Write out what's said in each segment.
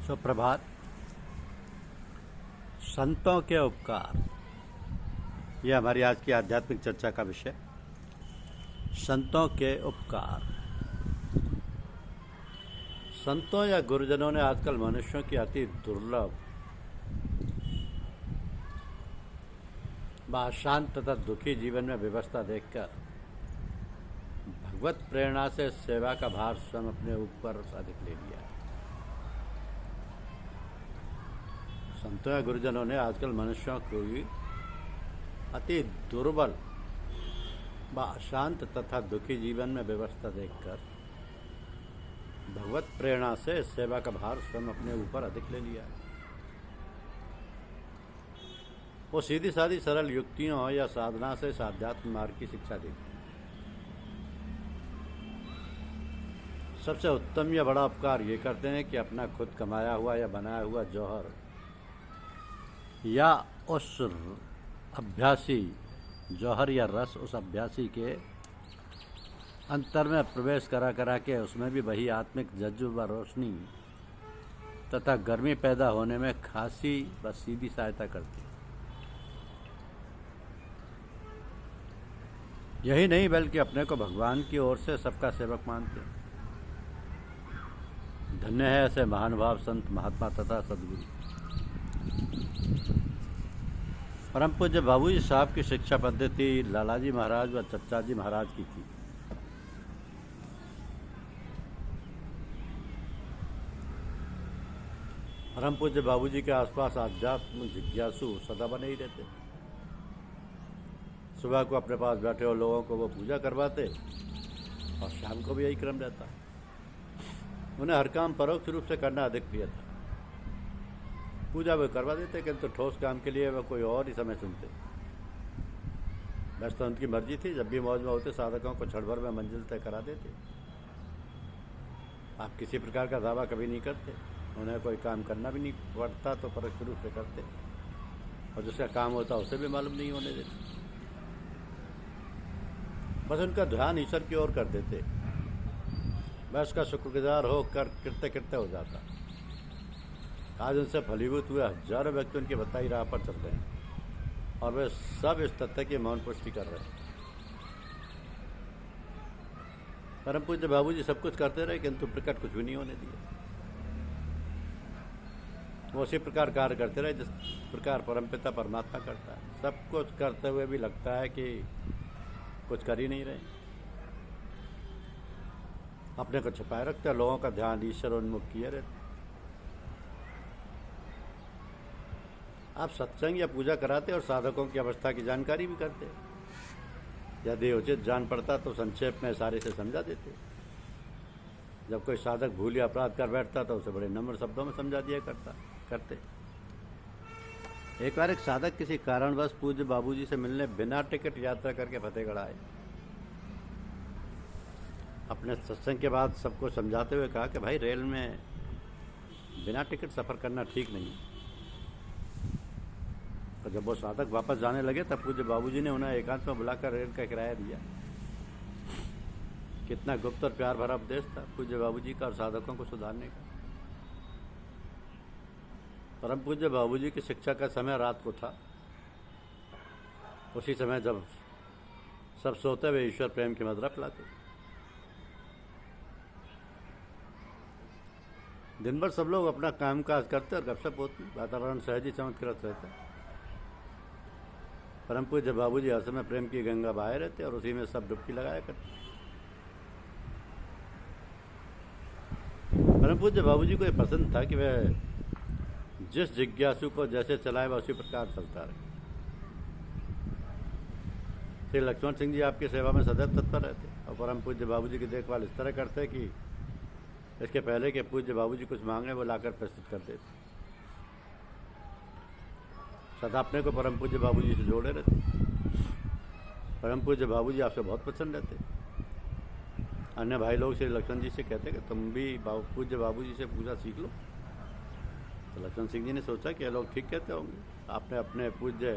सुप्रभात। संतों के उपकार, यह हमारी आज की आध्यात्मिक चर्चा का विषय। संतों के उपकार। संतों या गुरुजनों ने आजकल मनुष्यों की अति दुर्लभ व अशांत तथा दुखी जीवन में व्यवस्था देखकर भगवत प्रेरणा से सेवा का भार स्वयं अपने ऊपर अधिक ले लिया। संतों या गुरुजनों ने आजकल मनुष्यों की अति दुर्बल व अशांत तथा दुखी जीवन में व्यवस्था देखकर भगवत प्रेरणा से सेवा का भार स्वयं अपने ऊपर अधिक ले लिया। वो सीधी सादी सरल युक्तियों या साधना से आध्यात्म मार्ग की शिक्षा देती। सबसे उत्तम या बड़ा उपकार ये करते हैं कि अपना खुद कमाया हुआ या बनाया हुआ जौहर या उस अभ्यासी जौहर या रस उस अभ्यासी के अंतर में प्रवेश करा के उसमें भी वही आत्मिक जज्बा व रोशनी तथा गर्मी पैदा होने में खासी व सीधी सहायता करती। यही नहीं बल्कि अपने को भगवान की ओर से सबका सेवक मानते। धन्य है ऐसे महानुभाव संत महात्मा तथा सदगुरु। परम पूज्य बाबूजी साहब की शिक्षा पद्धति लालाजी महाराज व चच्चाजी महाराज की थी। परम पूज्य बाबूजी के आसपास आध्यात्म जिज्ञासु सदा बने ही रहते। सुबह को अपने पास बैठे हुए लोगों को वो पूजा करवाते और शाम को भी यही क्रम रहता। उन्हें हर काम परोक्ष रूप से करना अधिक प्रिय था। पूजा वे करवा देते किंतु ठोस काम के लिए वह कोई और ही समय चुनते। बस तो उनकी मर्जी थी। जब भी मौज में होते साधकों को क्षण भर में मंजिल तय करा देते। आप किसी प्रकार का दावा कभी नहीं करते। उन्हें कोई काम करना भी नहीं पड़ता तो परोक्ष रूप से करते और जिसका काम होता उसे भी मालूम नहीं होने देते। बस उनका ध्यान ईश्वर की ओर कर देते। मैं उसका शुक्रगुजार होकर कृत्य कृत्य हो जाता। आज उनसे फलीभूत हुए हजारों व्यक्ति उनकी बताई राह पर चल रहे हैं और वे सब इस तथ्य की मौन पुष्टि कर रहे हैं। परम पूज्य बाबूजी सब कुछ करते रहे किंतु प्रकट कुछ भी नहीं होने दिए। वो उसी प्रकार कार्य करते रहे जिस प्रकार परमपिता परमात्मा करता है। सब कुछ करते हुए भी लगता है कि कुछ कर ही नहीं रहे। अपने को छुपाए रखते, लोगों का ध्यान ईश्वर उन्मुख किए रहते। आप सत्संग या पूजा कराते और साधकों की अवस्था की जानकारी भी करते। यदि उचित जान पड़ता तो संक्षेप में सारे से समझा देते। जब कोई साधक भूल या अपराध कर बैठता तो उसे बड़े नम्र शब्दों में समझा दिया करते। एक बार एक साधक किसी कारणवश पूज्य बाबूजी से मिलने बिना टिकट यात्रा करके फतेहगढ़ आए। अपने सत्संग के बाद सबको समझाते हुए कहा कि भाई रेल में बिना टिकट सफ़र करना ठीक नहीं। तो जब वो साधक वापस जाने लगे तब पूज्य बाबूजी ने उन्हें एकांत में बुलाकर रेल का किराया दिया। कितना गुप्त और प्यार भरा उपदेश था पूज्य बाबूजी का और साधकों को सुधारने का। परम पूज्य बाबूजी की शिक्षा का समय रात को था। उसी समय जब सब सोते हुए ईश्वर प्रेम की मदिरा पिलाते। दिन भर सब लोग अपना काम काज करते और गपशप होती। वातावरण सहज ही चमत्कृत रहता। परम पूज्य बाबूजी हर समय प्रेम की गंगा बहाए रहते और उसी में सब डुबकी लगाया करते। परम पूज्य बाबूजी को यह पसंद था कि वह जिस जिज्ञासु को जैसे चलाए वह उसी प्रकार चलता रहे। श्री लक्ष्मण सिंह जी आपकी सेवा में सदैव तत्पर रहते और परम पूज्य बाबूजी की देखभाल इस तरह करते कि इसके पहले कि पूज्य बाबूजी कुछ मांगने वो लाकर प्रस्तुत कर देते। सदा अपने को परम पूज्य बाबूजी से जोड़े रहते। परम पूज्य बाबूजी आपसे बहुत प्रसन्न रहते। अन्य भाई लोग श्री लक्ष्मण जी से कहते कि तुम भी पूज्य बाबूजी से पूजा सीख लो। तो लक्ष्मण सिंह जी ने सोचा कि ये लोग ठीक कहते होंगे। आपने अपने पूज्य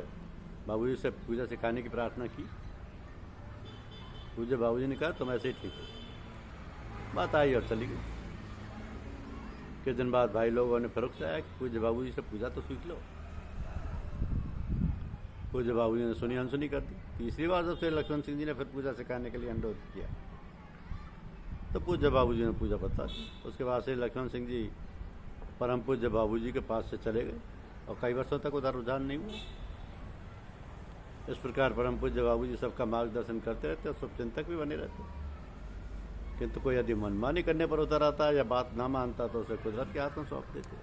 बाबूजी से पूजा सिखाने की प्रार्थना की। पूज्य बाबूजी ने कहा तुम ऐसे ही ठीक हो। बात आई और चली गई। कुछ दिन बाद भाई लोगों ने फिर उकसाया कि पूज्य बाबूजी से पूजा तो सीख लो। पूज्य बाबूजी ने सुनी अनसुनी कर दी। तीसरी बार जब से लक्ष्मण सिंह जी ने फिर पूजा सिखाने के लिए अनुरोध किया तो पूज्य बाबूजी ने पूजा बता दी। उसके बाद से लक्ष्मण सिंह जी परम पूज्य बाबूजी के पास से चले गए और कई वर्षों तक उधर रुझान नहीं हुआ। इस प्रकार परम पूज्य बाबूजी सबका मार्गदर्शन करते रहते और शुभचिंतक भी बने रहते। किंतु कोई यदि मनमानी करने पर उतर आता या बात ना मानता तो उसे कुदरत के हाथों सौंप देते।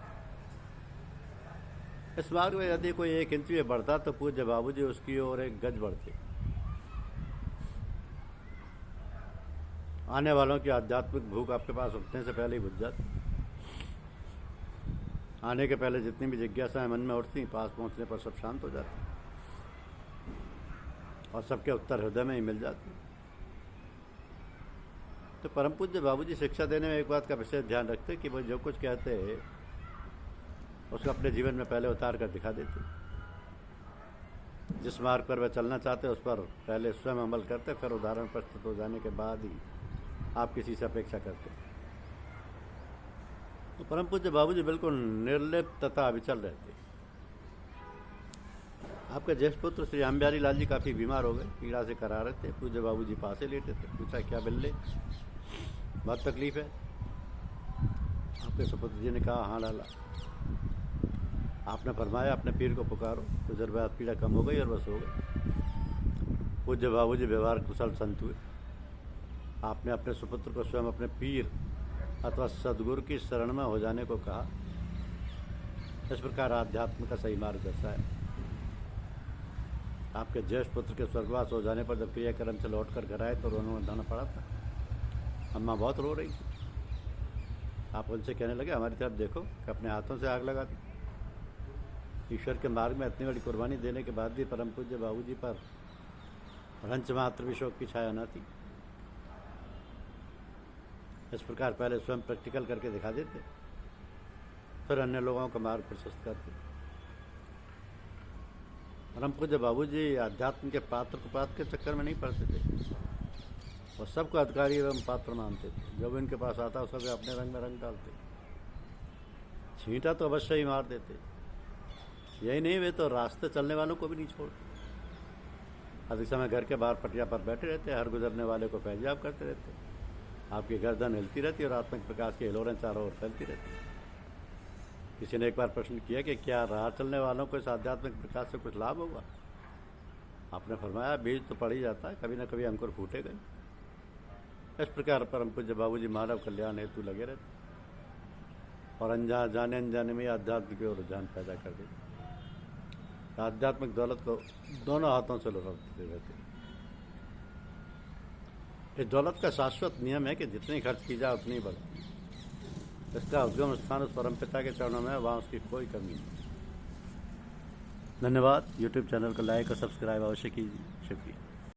इस मार्ग में यदि कोई 1 इंच भी बढ़ता तो पूज्य बाबूजी उसकी ओर 1 गज बढ़ते। आने वालों की आध्यात्मिक भूख आपके पास उठने से पहले ही बुझ जाती। आने के पहले जितनी भी जिज्ञासाएं मन में उठती, पास पहुंचने पर सब शांत हो जाती और सबके उत्तर हृदय में ही मिल जाते। तो परम पूज्य बाबूजी शिक्षा देने में एक बात का विशेष ध्यान रखते कि वो जो कुछ कहते हैं उसको अपने जीवन में पहले उतार कर दिखा देते। जिस मार्ग पर वे चलना चाहते उस पर पहले स्वयं अमल करते, फिर उदाहरण प्रस्तुत हो जाने के बाद ही आप किसी से अपेक्षा करते। तो परम पूज्य बाबूजी बिल्कुल निर्लिप्त तथा अविचल रहते। आपके ज्येष्ठ पुत्र श्री राम बिहारी लाल जी काफ़ी बीमार हो गए, पीड़ा से करा रहे थे। पूज्य बाबूजी पास ही लेटे थे। पूछा, क्या बिल्ले, बहुत तकलीफ है? आपके सुपुत्र जी ने कहा, हाँ लाला। आपने फरमाया, अपने पीर को पुकारो। कुछ देर बाद पीड़ा कम हो गई और बस हो गई। पूज्य बाबूजी व्यवहार कुशल संत हुए। आपने अपने सुपुत्र को स्वयं अपने पीर अथवा सदगुरु की शरण में हो जाने को कहा। इस प्रकार आध्यात्म का सही मार्ग दर्शाया। आपके ज्येष्ठ पुत्र के स्वर्गवास हो जाने पर जब क्रियाक्रम से लौटकर घर आए तो रोना धोना पड़ा था। अम्मा बहुत रो रही थी। आप उनसे कहने लगे, हमारी तरफ देखो कि अपने हाथों से आग लगा दी। ईश्वर के मार्ग में इतनी बड़ी कुर्बानी देने के बाद भी परम पूज्य बाबूजी पर रंच मात्र भी शोक की छाया न थी। इस प्रकार पहले स्वयं प्रैक्टिकल करके दिखा देते, फिर अन्य लोगों का मार्ग प्रशस्त करते। परम पूज्य बाबूजी अध्यात्म के पात्र कुपात्र के चक्कर में नहीं पड़ते थे और सबको अधिकारी एवं पात्र मानते थे। जब इनके पास आता सब अपने रंग में रंग डालते, छींटा तो अवश्य ही मार देते। यही नहीं, वे तो रास्ते चलने वालों को भी नहीं छोड़ते। अधिक समय घर के बाहर पटिया पर बैठे रहते, हर गुजरने वाले को फैजियाब करते रहते। आपकी गर्दन हिलती रहती और आत्मिक प्रकाश की हिलोरें चारों ओर फैलती रहती। किसी ने एक बार प्रश्न किया कि क्या राह चलने वालों को इस आध्यात्मिक प्रकाश से कुछ लाभ होगा? आपने फरमाया, बीज तो पड़ ही जाता है, कभी न कभी अंकुर फूटेगा। इस प्रकार परम पूज्य बाबूजी मानव कल्याण हेतु लगे रहते और अनजाने अनजाने में आध्यात्म की ओर रुझान पैदा कर देते। आध्यात्मिक दौलत को दोनों हाथों से लुटाते रहते। इस दौलत का शाश्वत नियम है कि जितनी खर्च की जाए उतनी बढ़ती है। इसका उद्गम स्थान उस परमपिता के चरणों में है, वहाँ उसकी कोई कमी नहीं। धन्यवाद। यूट्यूब चैनल को लाइक और सब्सक्राइब अवश्य कीजिए। शुक्रिया।